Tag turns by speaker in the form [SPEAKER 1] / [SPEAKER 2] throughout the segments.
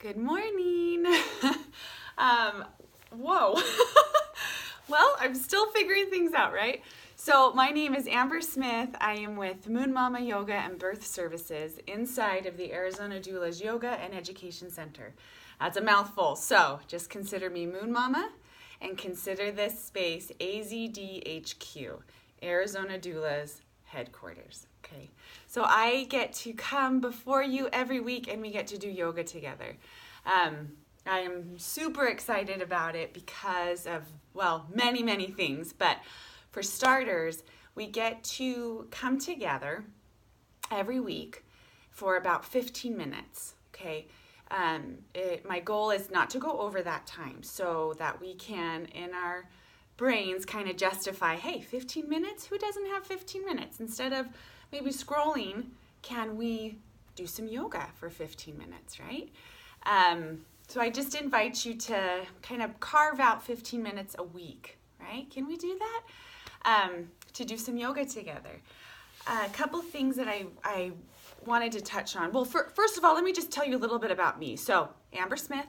[SPEAKER 1] Good morning. Whoa. Well, I'm still figuring things out, right? So my name is Amber Smith. I am with Moon Mama Yoga and Birth Services inside of the Arizona Doulas Yoga and Education Center. That's a mouthful, so just consider me Moon Mama and consider this space AZDHQ, Arizona Doulas Headquarters. Okay, so I get to come before you every week and we get to do yoga together. I am super excited about it because of, well, many things. But for starters, we get to come together every week for about 15 minutes, okay? My goal is not to go over that time so that we can, in our brains, kind of justify, hey, 15 minutes? Who doesn't have 15 minutes? Instead of maybe scrolling, can we do some yoga for 15 minutes, right? So I just invite you to kind of carve out 15 minutes a week, right? Can we do that? To do some yoga together. A couple things that I wanted to touch on. Well, first of all, let me just tell you a little bit about me. So, Amber Smith,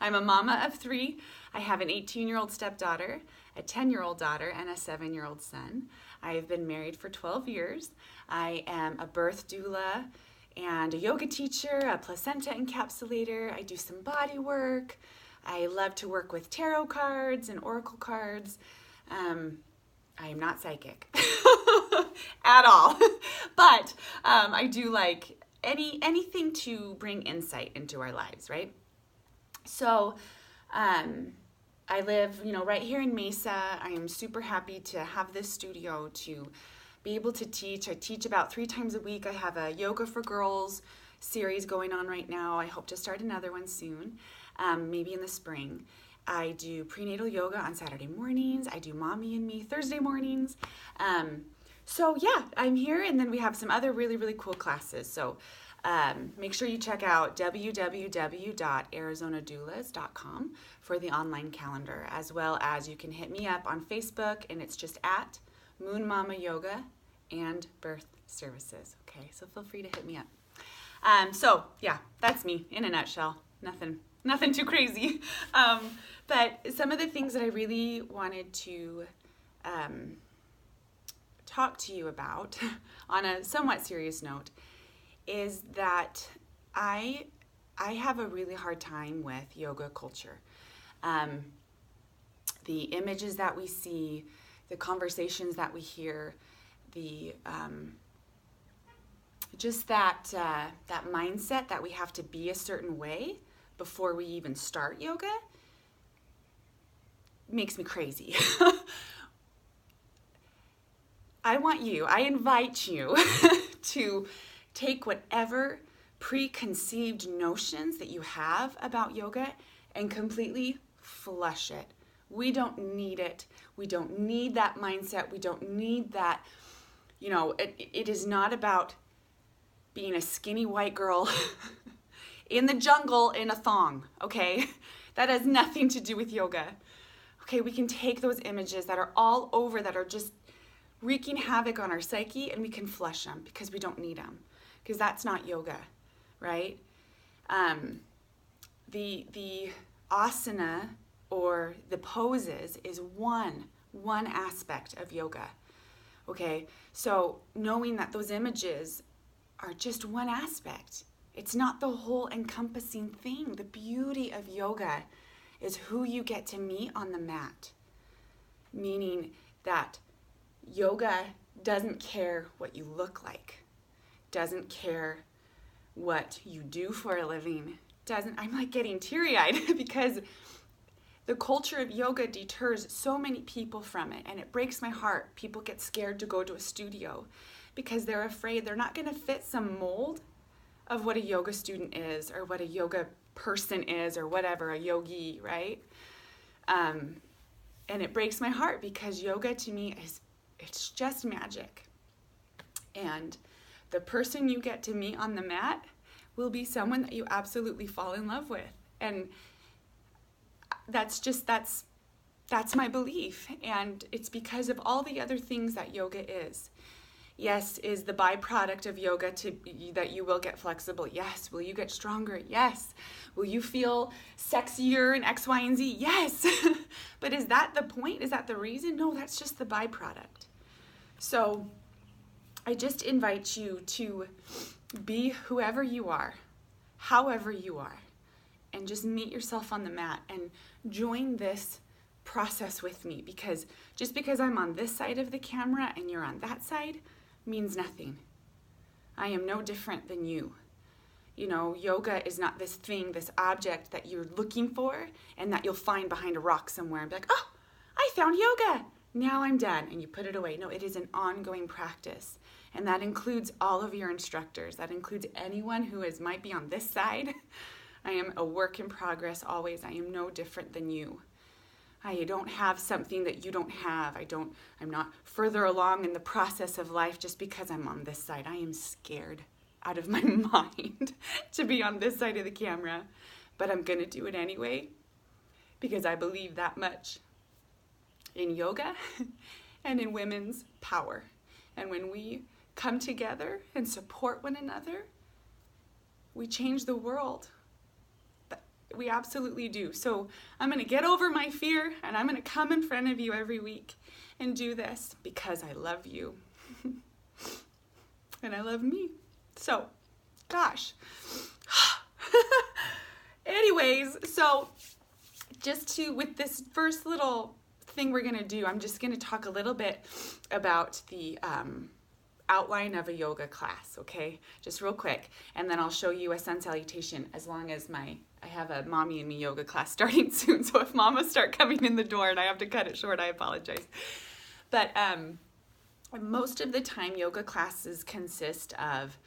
[SPEAKER 1] I'm a mama of 3. I have an 18-year-old stepdaughter, a 10-year-old daughter, and a 7-year-old son. I have been married for 12 years. I am a birth doula and a yoga teacher, a placenta encapsulator. I do some body work. I love to work with tarot cards and oracle cards. I am not psychic at all, but I do like anything to bring insight into our lives, right? So I live, right here in Mesa. I am super happy to have this studio to be able to teach. I teach about 3 times a week. I have a Yoga for Girls series going on right now. I hope to start another one soon, maybe in the spring. I do prenatal yoga on Saturday mornings. I do Mommy and Me Thursday mornings. So yeah, I'm here, and then we have some other really cool classes. So make sure you check out www.arizonadoulas.com for the online calendar, as well as you can hit me up on Facebook, and it's just at Moon Mama Yoga and Birth Services. Okay, so feel free to hit me up. So yeah, that's me in a nutshell. Nothing too crazy. But some of the things that I really wanted to talk to you about on a somewhat serious note is that I have a really hard time with yoga culture. The images that we see, the conversations that we hear, the just that mindset that we have to be a certain way before we even start yoga makes me crazy. I invite you to take whatever preconceived notions that you have about yoga and completely flush it. We don't need it. We don't need that mindset. We don't need that, it is not about being a skinny white girl in the jungle in a thong, okay? That has nothing to do with yoga. Okay, we can take those images that are all over, that are just wreaking havoc on our psyche, and we can flush them because we don't need them, because that's not yoga, right? The asana or the poses is one aspect of yoga, okay? So knowing that those images are just one aspect, it's not the whole encompassing thing. The beauty of yoga is who you get to meet on the mat, meaning that yoga doesn't care what you look like, doesn't care what you do for a living, I'm like getting teary-eyed because the culture of yoga deters so many people from it, and it breaks my heart. People get scared to go to a studio because they're afraid they're not going to fit some mold of what a yoga student is or what a yoga person is or whatever, a yogi, right? And it breaks my heart because yoga to me it's just magic. And the person you get to meet on the mat will be someone that you absolutely fall in love with. And that's my belief. And it's because of all the other things that yoga is. Yes. Is the byproduct of yoga that you will get flexible? Yes. Will you get stronger? Yes. Will you feel sexier in X, Y, and Z? Yes. But is that the point? Is that the reason? No, that's just the byproduct. So I just invite you to be whoever you are, however you are, and just meet yourself on the mat and join this process with me, because just because I'm on this side of the camera and you're on that side means nothing. I am no different than you. You know, yoga is not this thing, this object that you're looking for and that you'll find behind a rock somewhere and be like, oh, I found yoga. Now I'm done. And you put it away. No, it is an ongoing practice. And that includes all of your instructors. That includes anyone who might be on this side. I am a work in progress always. I am no different than you. I don't have something that you don't have. I'm not further along in the process of life just because I'm on this side. I am scared out of my mind to be on this side of the camera, but I'm gonna do it anyway because I believe that much in yoga and in women's power. And when we come together and support one another, we change the world. We absolutely do. So I'm going to get over my fear and I'm going to come in front of you every week and do this because I love you and I love me. So, gosh. Anyways, so with this first little thing we're going to do, I'm just going to talk a little bit about the outline of a yoga class, okay? Just real quick. And then I'll show you a sun salutation as long as I have a Mommy and Me yoga class starting soon. So if mamas start coming in the door and I have to cut it short, I apologize. But most of the time yoga classes consist of,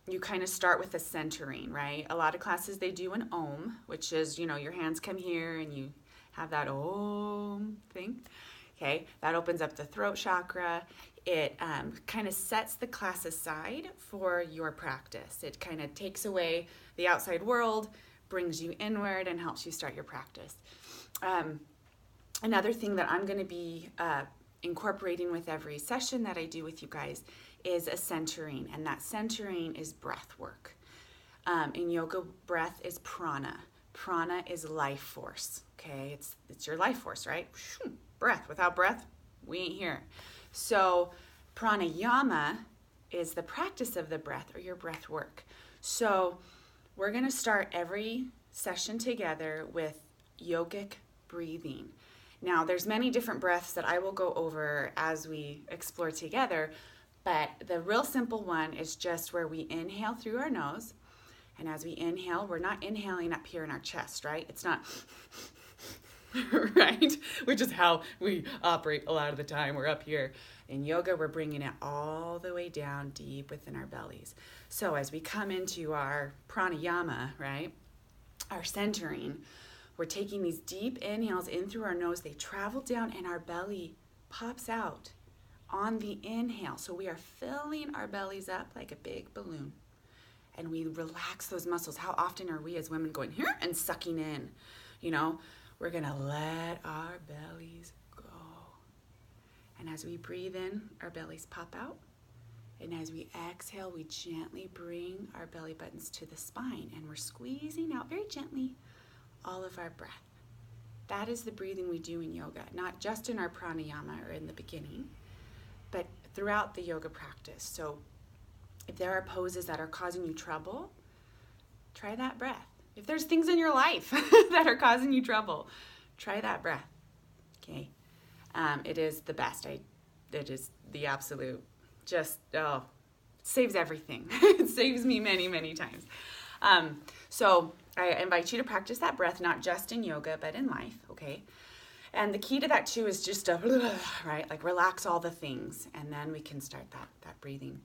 [SPEAKER 1] you kind of start with a centering, right? A lot of classes they do an Om, which is, you know, your hands come here and you have that Om thing. Okay, that opens up the throat chakra. It kind of sets the class aside for your practice. It kind of takes away the outside world, brings you inward, and helps you start your practice. Another thing that I'm going to be incorporating with every session that I do with you guys is a centering, and that centering is breath work. In yoga, breath is prana. Prana is life force, okay? It's your life force, right? Breath. Without breath, we ain't here. So pranayama is the practice of the breath or your breath work. So we're going to start every session together with yogic breathing. Now, there's many different breaths that I will go over as we explore together, but the real simple one is just where we inhale through our nose, and as we inhale, we're not inhaling up here in our chest, right? It's not... right? Which is how we operate a lot of the time. We're up here. In yoga, we're bringing it all the way down deep within our bellies. So as we come into our pranayama, right, our centering, we're taking these deep inhales in through our nose. They travel down and our belly pops out on the inhale. So we are filling our bellies up like a big balloon. And we relax those muscles. How often are we as women going here and sucking in, you know? We're going to let our bellies go. And as we breathe in, our bellies pop out. And as we exhale, we gently bring our belly buttons to the spine. And we're squeezing out very gently all of our breath. That is the breathing we do in yoga, not just in our pranayama or in the beginning, but throughout the yoga practice. So if there are poses that are causing you trouble, try that breath. If there's things in your life that are causing you trouble, try that breath, okay? It is the best. It is the absolute, it saves everything. It saves me many, many times. So I invite you to practice that breath, not just in yoga, but in life, okay? And the key to that too is just right, like relax all the things, and then we can start that breathing.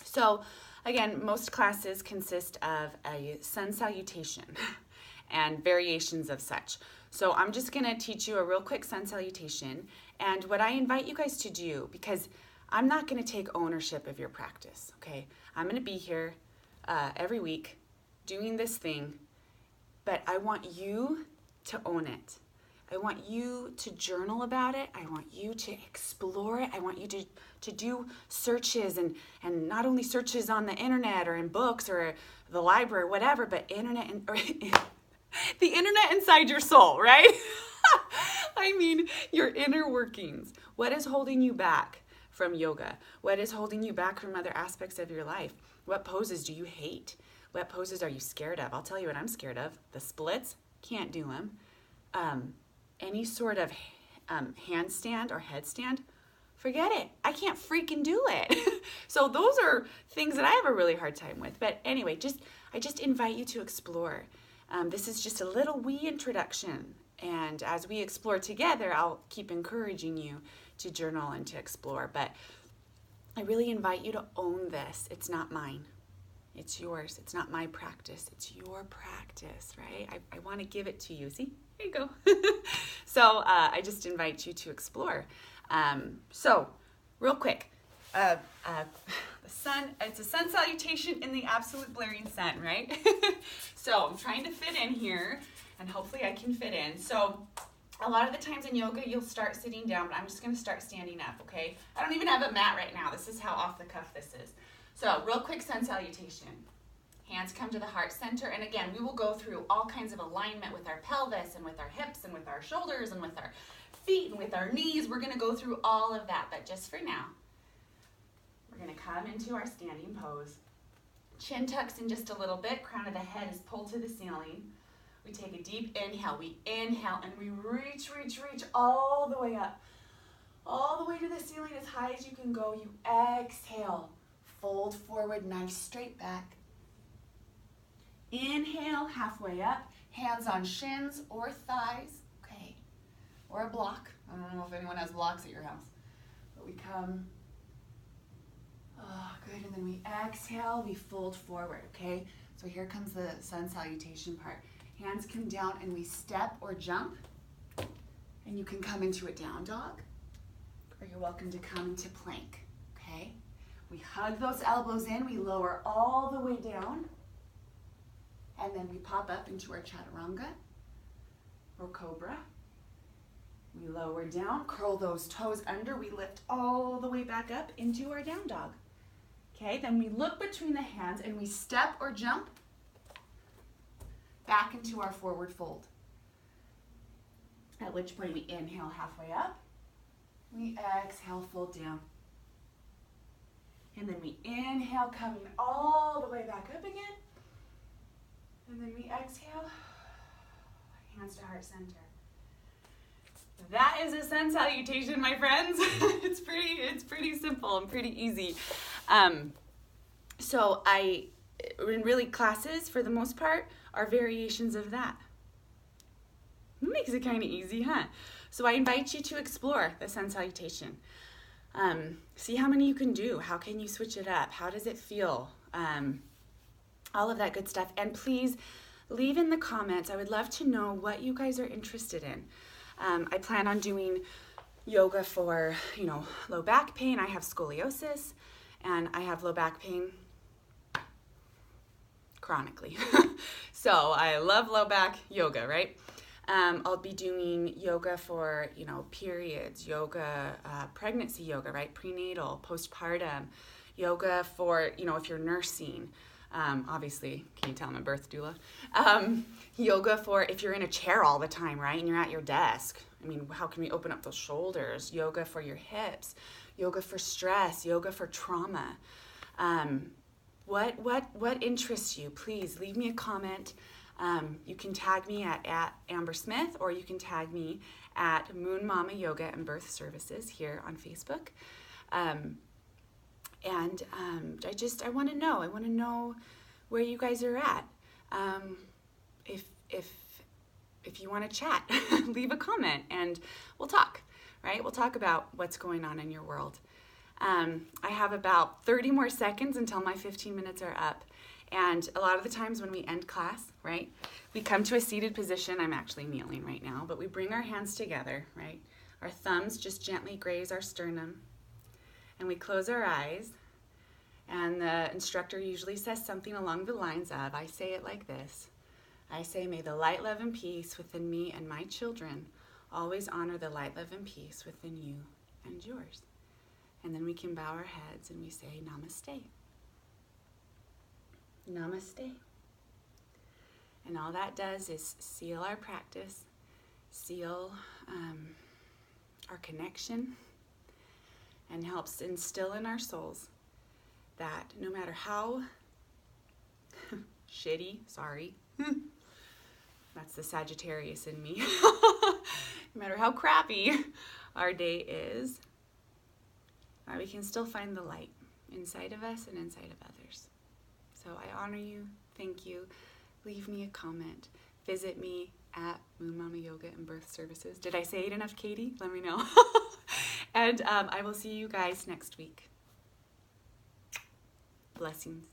[SPEAKER 1] So again, most classes consist of a sun salutation and variations of such. So I'm just going to teach you a real quick sun salutation. And what I invite you guys to do, because I'm not going to take ownership of your practice, okay? I'm going to be here every week doing this thing, but I want you to own it. I want you to journal about it. I want you to explore it. I want you to do searches and not only searches on the internet or in books or the library, whatever, but internet and or the internet inside your soul, right? I mean, your inner workings. What is holding you back from yoga? What is holding you back from other aspects of your life? What poses do you hate? What poses are you scared of? I'll tell you what I'm scared of. The splits, can't do them. Any sort of handstand or headstand, forget it. I can't freaking do it. So those are things that I have a really hard time with. But anyway, I just invite you to explore. This is just a little wee introduction. And as we explore together, I'll keep encouraging you to journal and to explore. But I really invite you to own this. It's not mine. It's yours. It's not my practice. It's your practice, right? I want to give it to you. See? There you go. So I just invite you to explore. So real quick, the sun, it's a sun salutation in the absolute blaring sun, right? So I'm trying to fit in here, and hopefully I can fit in. So a lot of the times in yoga, you'll start sitting down, but I'm just going to start standing up, okay? I don't even have a mat right now. This is how off the cuff this is. So real quick sun salutation. Hands come to the heart center, and again, we will go through all kinds of alignment with our pelvis and with our hips and with our shoulders and with our feet and with our knees. We're going to go through all of that, but just for now, we're going to come into our standing pose. Chin tucks in just a little bit, crown of the head is pulled to the ceiling. We take a deep inhale, we inhale, and we reach all the way up. All the way to the ceiling as high as you can go. You exhale, fold forward, nice straight back. Inhale, halfway up, hands on shins or thighs, okay, or a block. I don't know if anyone has blocks at your house, but we come, good, and then we exhale, we fold forward, okay? So here comes the sun salutation part. Hands come down and we step or jump, and you can come into a down dog, or you're welcome to come into plank, okay? We hug those elbows in, we lower all the way down, and then we pop up into our chaturanga or cobra. We lower down, curl those toes under, we lift all the way back up into our down dog. Okay, then we look between the hands and we step or jump back into our forward fold. At which point we inhale halfway up, we exhale, fold down. And then we inhale, coming all the way back up again. And then we exhale, hands to heart center. That is a sun salutation, my friends. It's pretty simple and pretty easy. So in really classes, for the most part, are variations of that. It makes it kind of easy, huh? So I invite you to explore the sun salutation. See how many you can do. How can you switch it up? How does it feel? All of that good stuff. And please leave in the comments. I would love to know what you guys are interested in. I plan on doing yoga for, low back pain. I have scoliosis and I have low back pain chronically. So I love low back yoga, right? I'll be doing yoga for, periods, yoga, pregnancy yoga, right? Prenatal, postpartum, yoga for, if you're nursing. Obviously, can you tell I'm a birth doula? Yoga for if you're in a chair all the time, right? And you're at your desk. I mean, how can we open up those shoulders? Yoga for your hips, yoga for stress, yoga for trauma. What interests you? Please leave me a comment. You can tag me at Amber Smith, or you can tag me at Moon Mama Yoga and Birth Services here on Facebook. And I want to know. I want to know where you guys are at. If you want to chat, leave a comment and we'll talk, right? We'll talk about what's going on in your world. I have about 30 more seconds until my 15 minutes are up. And a lot of the times when we end class, right, we come to a seated position. I'm actually kneeling right now, but we bring our hands together, right? Our thumbs just gently graze our sternum. And we close our eyes, and the instructor usually says something along the lines of, I say it like this. I say, may the light, love, and peace within me and my children Always honor the light, love, and peace within you and yours. And then we can bow our heads and we say namaste. Namaste. And all that does is seal our practice, seal our connection, and helps instill in our souls that no matter how shitty, sorry, that's the Sagittarius in me, no matter how crappy our day is, we can still find the light inside of us and inside of others. So I honor you, thank you, leave me a comment, visit me at Moon Mama Yoga and Birth Services. Did I say it enough, Katie? Let me know. And I will see you guys next week. Blessings.